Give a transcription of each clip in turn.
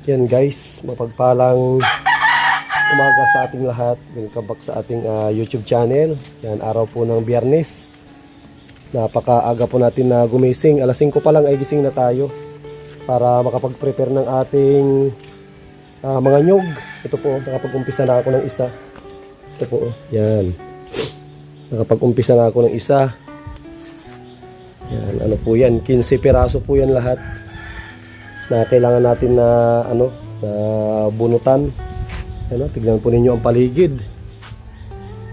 Yan guys, mapagpalang umaga sa ating lahat. Welcome back sa ating YouTube channel. Yan, araw po ng Biyernes. Napakaaga po natin na gumising. Alas 5 pa lang ay gising na tayo para makapag-prepare ng ating mga nyog. Ito po, nakapag-umpisa na ako ng isa. Ito po, yan. Nakapag-umpisa na ako ng isa. Yan, ano po yan? 15 piraso po yan lahat na kailangan natin na na bunutan. Ano, tignan po ninyo ang paligid.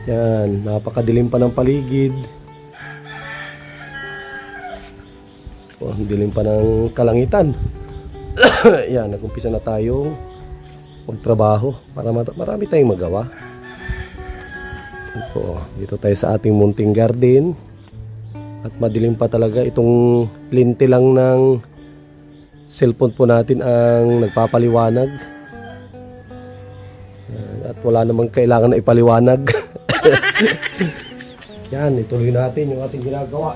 Yan, napakadilim pa ng paligid. Oh, dilim pa ng kalangitan. Yan, nag-umpisa na tayong magtrabaho para marami tayong magawa. Ito, dito tayo sa ating munting garden. At madilim pa talaga. Itong linti lang ng cellphone po natin ang nagpapaliwanag. At wala namang kailangan na ipaliwanag. Yan, ituloy natin yung ating ginagawa.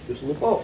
Diyos mo po.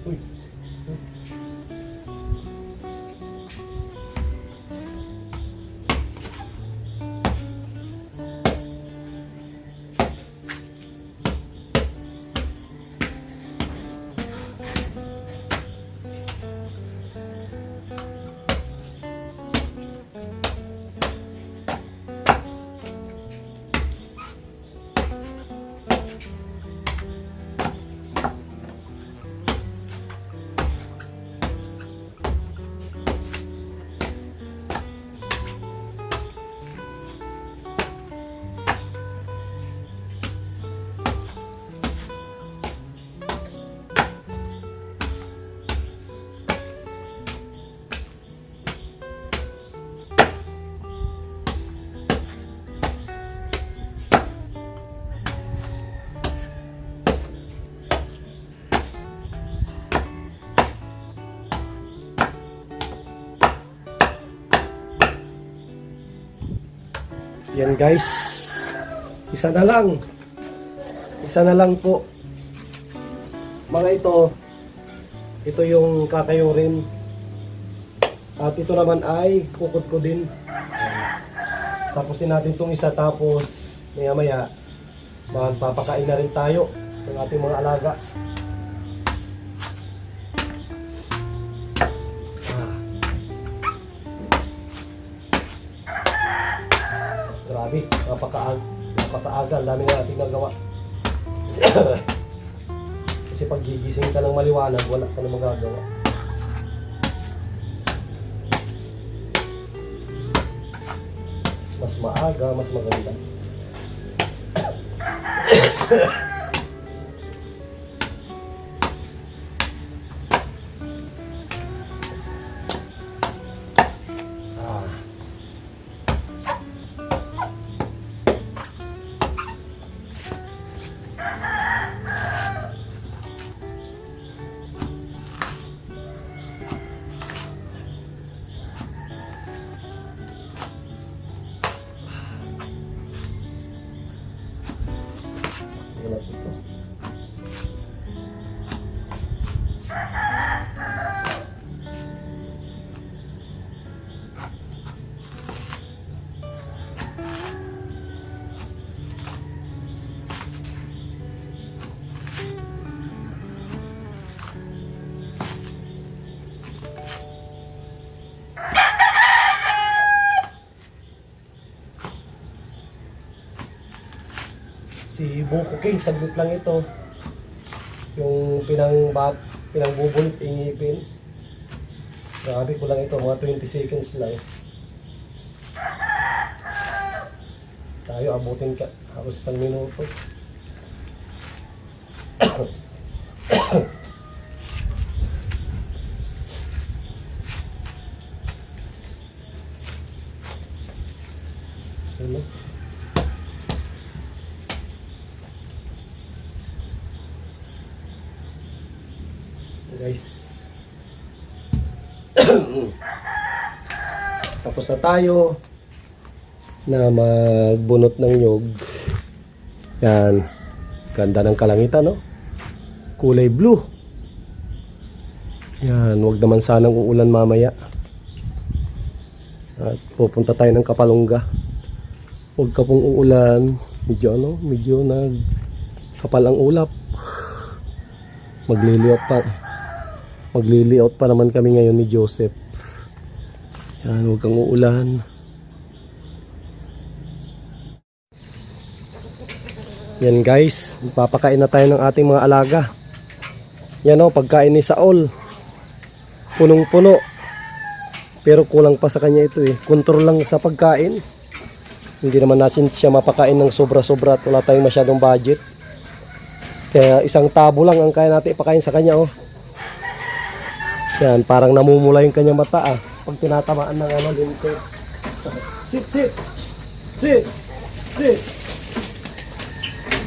Uy. Yan guys, isa na lang po mga ito yung kakayurin at ito naman ay kukot ko din. Tapusin natin itong isa, tapos maya maya magpapakain na rin tayo ng ating mga alaga. Grabe, napakaaga, ang dami na natin nagawa. Kasi pag gigising ka ng maliwanag, wala ka na magagawa. Mas maaga, mas maganda. Si Buko King, saglit lang ito. Yung pinangbubunot, ingipin. Grabe ko lang ito, mga 20 seconds lang. Tayo, abutin ka. Ako sa 1 minuto. Ano? Guys, tapos na tayo na magbunot ng nyog. Yan, ganda ng kalangitan, no? Kulay blue. Yan, wag naman sanang uulan mamaya. At pupunta tayo ng Kapalungga. Huwag ka pong uulan. Medyo nagkapal ang ulap. Magliliot pa naman kami ngayon ni Joseph. Yan, huwag kang uulan. Yan guys, papakain na tayo ng ating mga alaga. Yan o, pagkain ni Saul. Punong-puno. Pero kulang pa sa kanya ito eh. Kontrol lang sa pagkain. Hindi naman natin siya mapakain ng sobra-sobra at wala tayong masyadong budget. Kaya isang tabo lang ang kaya natin ipakain sa kanya oh. Yan, parang namumula yung kanyang mata ah. Pag tinatamaan ng linte. Sit, sit. Sit. Sit.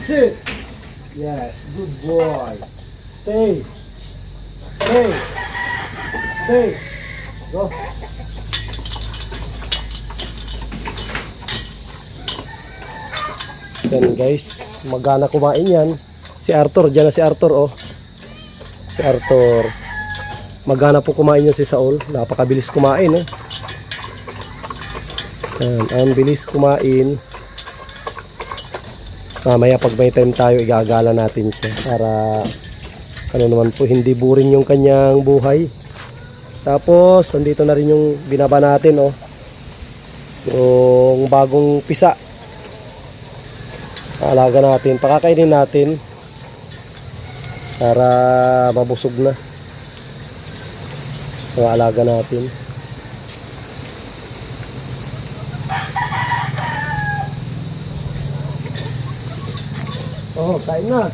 Sit. Yes, good boy. Stay. Stay. Stay. Go. Yan guys, magana kumain yan. Si Arthur, dyan na si Arthur oh. Si Arthur. Magana po kumain yan si Saul. Napakabilis kumain eh. Yan, ang bilis kumain. Mamaya pag may time tayo, igagala natin siya. Para naman po, hindi boring yung kanyang buhay. Tapos, andito na rin yung binaba natin oh. Yung bagong pisa. Alaga natin, pakakainin natin para mabusog na mga alaga natin. Oh, kain na.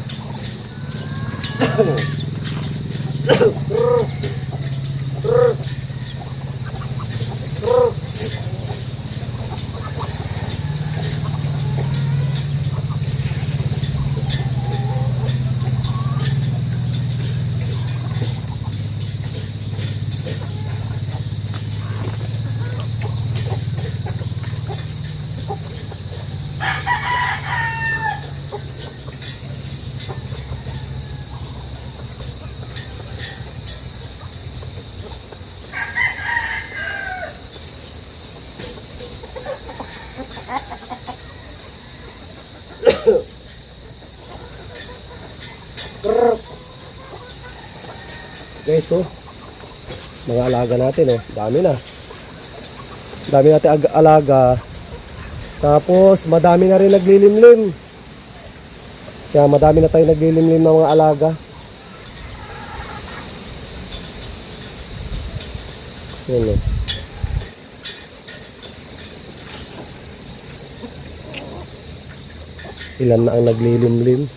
Guys oh, mga alaga natin oh, dami na. Dami natin alaga. Tapos madami na rin naglilimlim. Kaya madami na tayo naglilimlim ng mga alaga. Yan oh. Ilan na ang naglilimlim.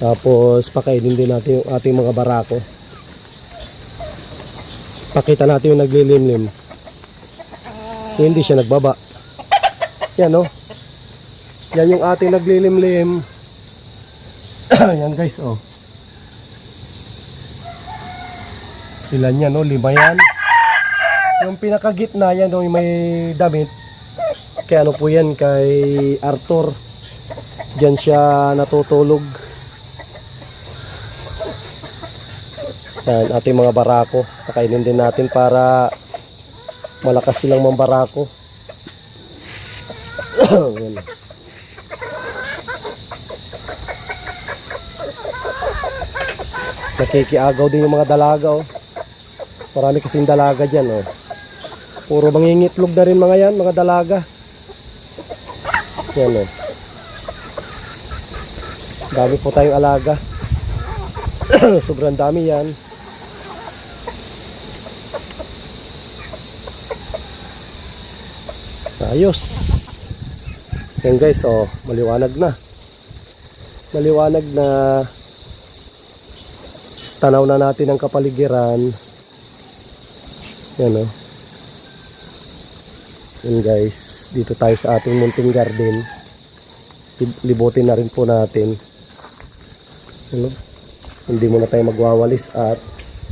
Tapos pakainin din natin yung ating mga barako. Pakita natin yung naglilimlim. Kung hindi siya nagbaba. Yan oh. Yan yung ating naglilimlim. Yan guys oh. Ilan yan oh, 5 yan. Yung pinakagitna yan oh, yung may damit. Kaya ano po yan, kay Arthur. Diyan siya natutulog. Yan, ating mga barako. Pakainin din natin para malakas silang mambarako. Yan. Nakikiagaw din yung mga dalaga, oh. Marami kasing dalaga dyan, oh. Puro mangingitlog na rin mga yan, mga dalaga. Yan, oh. Dami po tayong alaga. Sobrang dami yan. Ayos. Yan guys, oh, maliwanag na. Maliwanag na. Tanaw na natin ang kapaligiran. Yan, oh. Yan guys, dito tayo sa ating munting garden. Libutin na rin po natin. Ano? Hindi muna tayo magwawalis at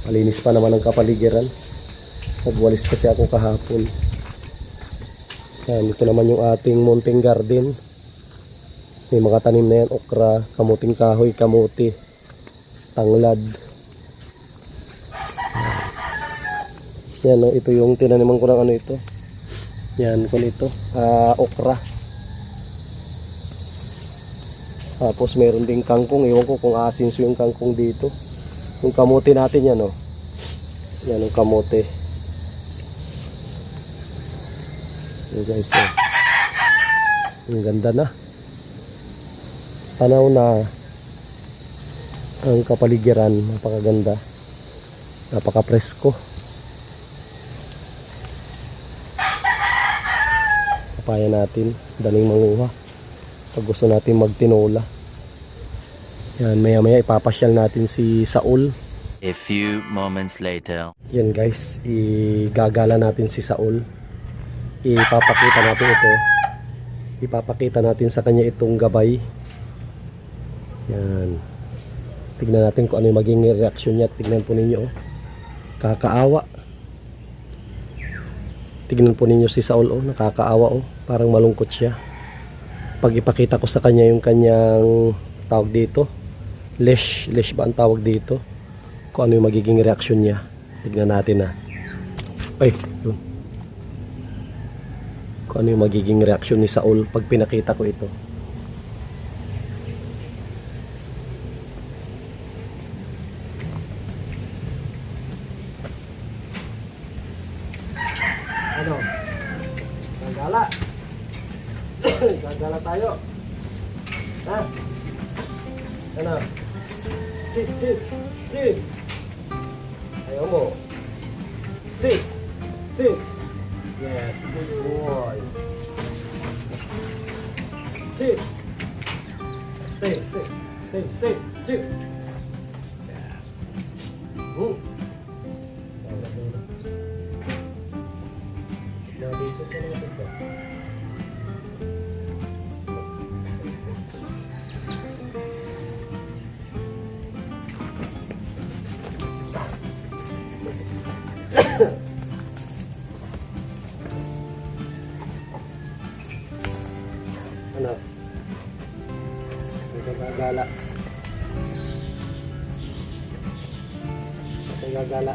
malinis pa naman ang kapaligiran. Nagwalis kasi ako kahapon. Yan, ito naman yung ating munting garden. May mga tanim na yan, okra, kamuting kahoy, kamuti, tanglad. Yan, no, ito yung tinaniman ko ng ano ito. Yan, kung ito, okra. Tapos meron ding kangkong, iwan ko kung asinso yung kangkong dito. Yung kamote natin yan, oh. Yan yung kamote. Yan guys, oh. Ang ganda na. Tanaw na ang kapaligiran, napakaganda. Napaka-presko. Papaya natin, daling manguha. Pag gusto natin magtinola. Yan, maya maya ipapasyal natin si Saul. A few moments later. Yan guys, igagala natin si Saul. Ipapakita natin ito. Ipapakita natin sa kanya itong gabay. Yan. Tignan natin kung ano yung maging reaksyon niya. Tignan po ninyo, oh. Kakaawa. Tignan po ninyo si Saul, oh. Nakakaawa, oh. Parang malungkot siya. Pag ipakita ko sa kanya yung kanyang tawag dito, leash ba ang tawag dito, kung ano yung magiging reaksyon niya. Tignan natin, ha. Ay, yun. Kung ano yung magiging reaksyon ni Saul pag pinakita ko ito. Ano? Gagala. Gagala tayo. Ha? Ano? Sit. Ayaw mo. Sit. Yes, good boy. Sit. Stay. Sit. Yes. Dito sa mga ito. Ano? Gagala. Gagala.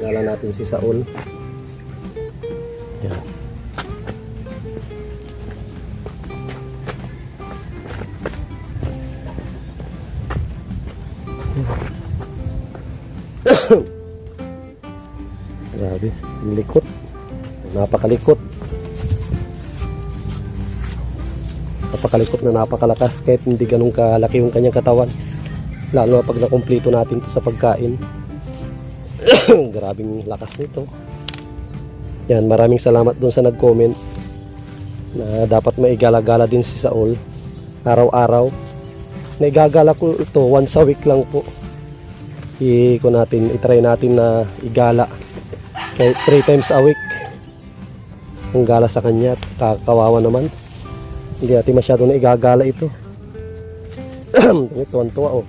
Gagala natin si Saul. Yan. Grabe, likot. Napakalikot. Napakalikot na napakalakas kahit hindi ganun kalaki yung kanyang katawan. Lalo na pag nakumplito natin ito sa pagkain. Grabing lakas nito. Yan, maraming salamat dun sa nag-comment na dapat maigala-gala din si Saul araw-araw. Naigagala ko ito once a week lang po. I-try natin na igala kahit 3 times a week ang gala sa kanya. Kakawawa naman, hindi natin masyado na igagala ito. Tuwan-tuwa, oh.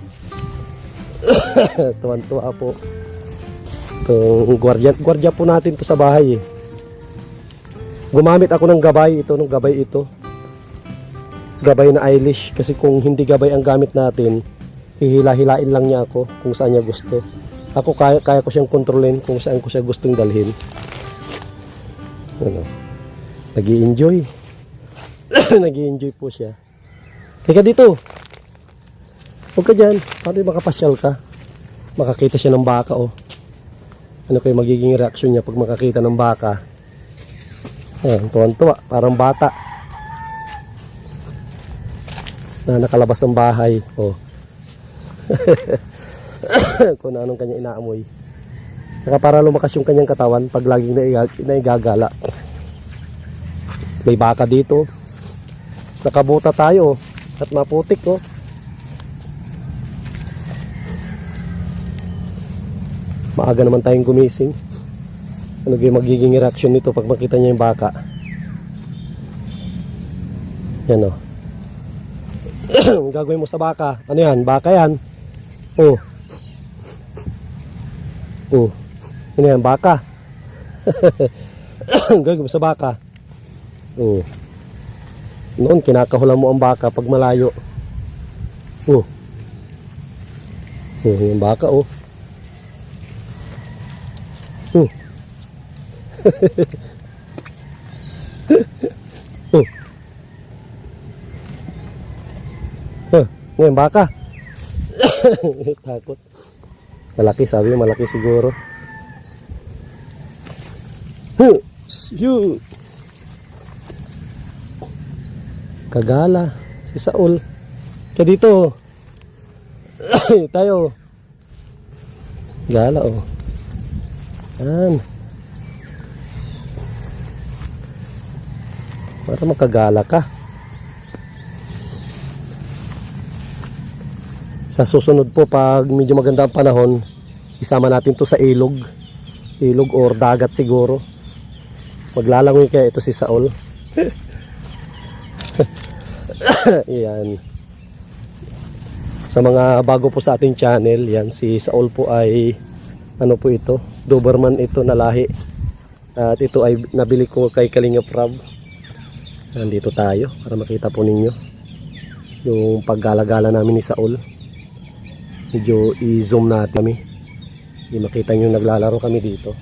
Tuwan-tuwa po. Itong gwardiya po natin to sa bahay eh. Gumamit ako ng gabay ito. Gabay na eyelash. Kasi kung hindi gabay ang gamit natin, hihila-hilain lang niya ako kung saan niya gusto. Ako kaya ko siyang kontrolin kung saan ko siya gustong dalhin. Ano? Nag-i-enjoy. Nag-i-enjoy po siya. Teka dito. Huwag ka dyan. Paano makapasyal ka? Makakita siya ng baka oh. Ano kayo magiging reaksyon niya pag makakita ng baka? Ayan, tuwan-tuwa. Parang bata. Na nakalabas ng bahay. Oh. Kung anong kanya inaamoy. Saka para lumakas yung kanyang katawan pag laging naigagala. May baka dito. Nakabuta tayo at maputik oh. Maaga naman tayong gumising. Ano yung magiging reaction nito pag makita niya yung baka? Yan oh. Ang gagawin mo sa baka? Ano yan? Baka yan? Oh. Oh. Ano yan? Baka. Ang gagawin mo sa baka? Oh. Noon, kinakahulan mo ang baka pag malayo. Oh. Oh, yung baka oh. Oh. Oh. Ngayon baka. Takot. Malaki sabi, malaki siguro. Shoot. Kagala si Saul. Kaya dito. Tayo. Gala oh. Yan. Para makagala ka. Sa susunod po pag medyo maganda ang panahon, isama natin to sa ilog. Ilog or dagat siguro. Maglalangoy kaya ito si Saul. Yan. Sa mga bago po sa ating channel, yan si Saul po ay ano po ito, Doberman ito na lahi. At ito ay nabili ko kay Kalinga Prab. Nandito tayo para makita po ninyo yung paggala-gala namin ni Saul. Medyo i-zoom natin kami. Hindi makita nyo naglalaro kami dito.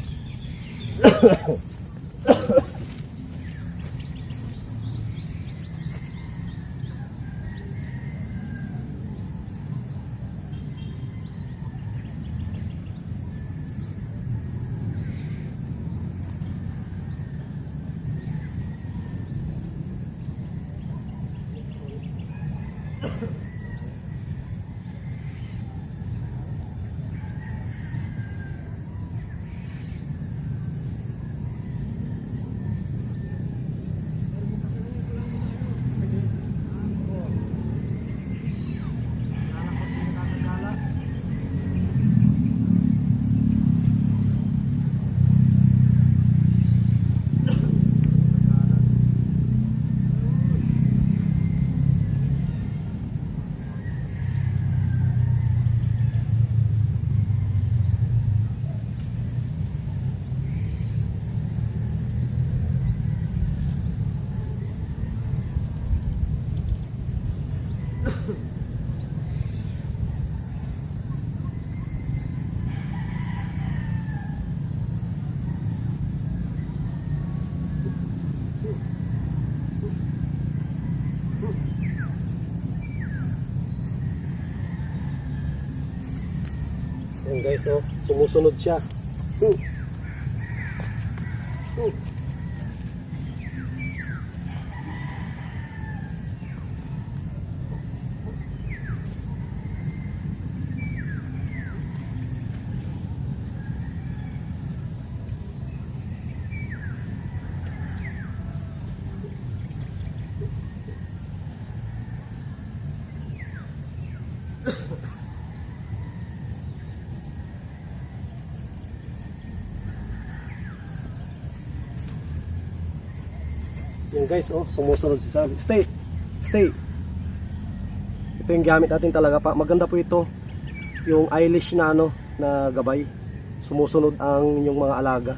Yan guys, oh, sumusunod siya. Yan guys, oh, sumusunod si Sabi. Stay. Ito yung gamit natin talaga pa. Maganda po ito. yung eyelash na ano na gabay. Sumusunod ang inyong mga alaga.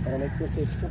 Para mag-exercise ka.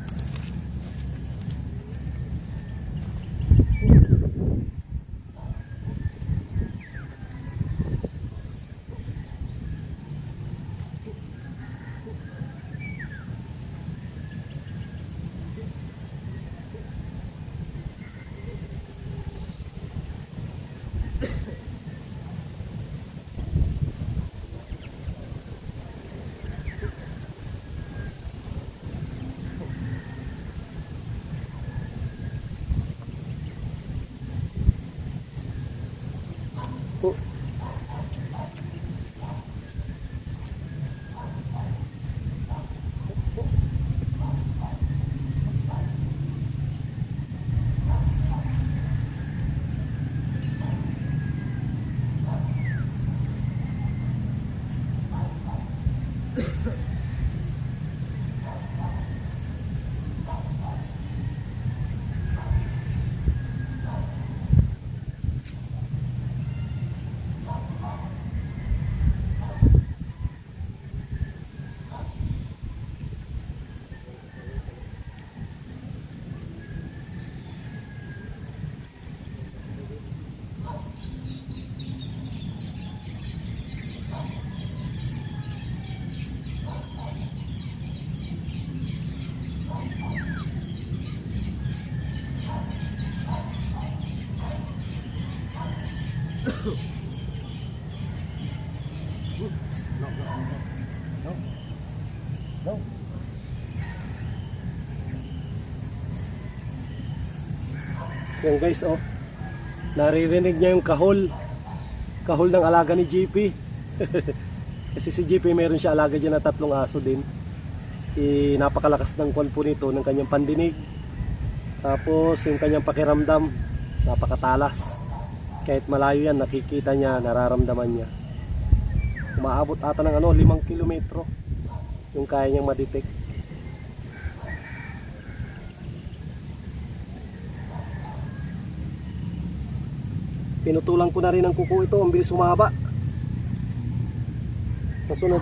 No. Yan guys, oh. Naririnig niya yung kahol. Kahol ng alaga ni JP. Kasi si JP meron siya alaga dyan na 3 aso din. Napakalakas ng kwan po nito ng kanyang pandinig. Tapos yung kanyang pakiramdam, napakatalas. Kahit malayo yan, nakikita niya, nararamdaman niya. Umaabot ata ng 5 kilometro yung kaya niyang madetect. Pinutulan ko na rin ang kuko ito, ang bilis humaba. Kasunod,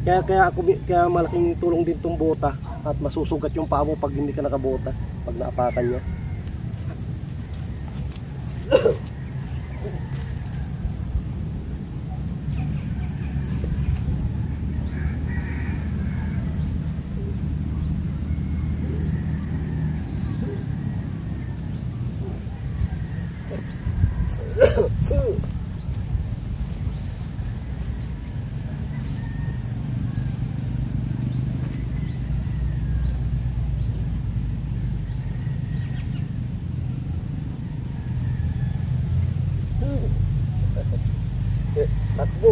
kaya malaking tulong din tong bota at masusugat yung paa mo pag hindi ka nakabota, pag naapakan niya. Takbo.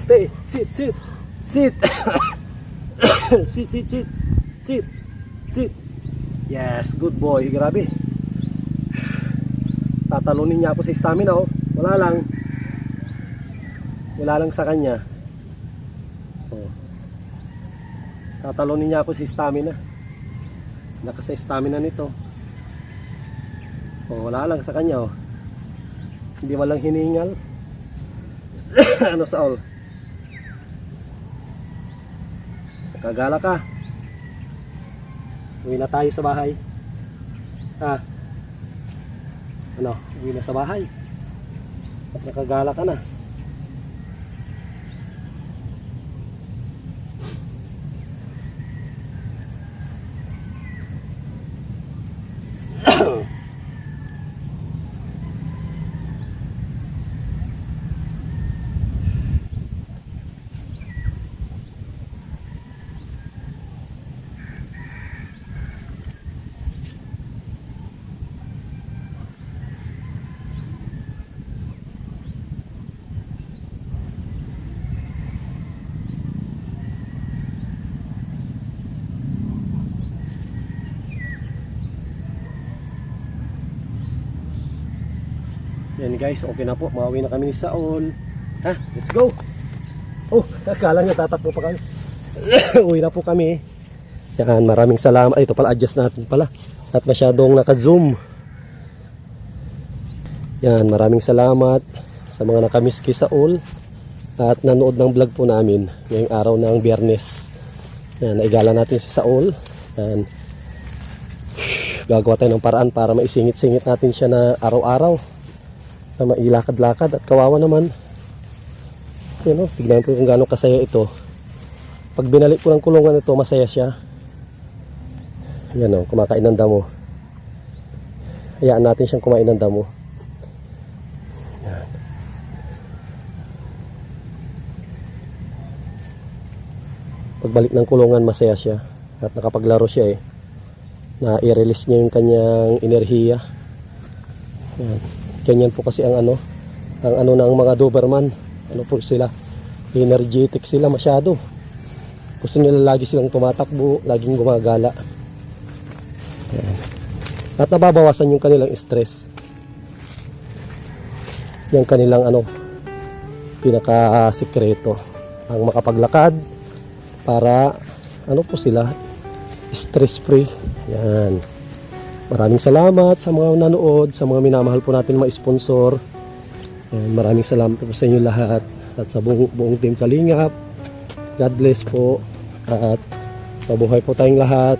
Stay, sit. Sit. Sit. Yes, good boy. Grabe. Tatalunin niya ako sa stamina, oh. Wala lang sa kanya. Oh. Tatalonin niya ako sa stamina. Lakas sa stamina nito. Oh, wala lang sa kanya oh. Hindi walang hiningal. Ano Saul? Nakagala ka. Uwi na tayo sa bahay. Ha? Ano? Uwi na sa bahay. Nakagala ka na. Yan guys, okay na po. Mauwi na kami ni Saul. Ha? Let's go! Oh, akala nyo tatakbo pa kami. Uwi na po kami. Yan, maraming salamat. Ay, ito pala, adjust natin pala. At masyadong naka-zoom. Yan, maraming salamat sa mga nakamiss kay Saul. At nanood ng vlog po namin ngayong araw ng Biyernes. Yan, naigala natin si Saul. Yan. Gagawa tayo ng paraan para maisingit-singit natin siya na araw-araw. Na mailakad-lakad at kawawa naman. Yan o, tignan po kung gaano kasaya ito. Pag binalik ko ng kulungan ito, masaya siya. Yan o, kumakain ng damo. Hayaan natin siyang kumain ng damo. Yan. Pagbalik ng kulungan, masaya siya. At nakapaglaro siya eh. Na i-release niya yung kanyang enerhiya. Yan. Ganyan po kasi ang ano ng mga Doberman. Ano po sila? Energetic sila masyado. Gusto nila lagi silang tumatakbo, laging gumagala. Yan. At nababawasan yung kanilang stress. Yung kanilang pinaka-sikreto. Ang makapaglakad para po sila stress free. Yan. Maraming salamat sa mga nanood, sa mga minamahal po natin mga sponsor. And maraming salamat po sa inyo lahat at sa buong team Kalingap. God bless po at mabuhay po tayong lahat.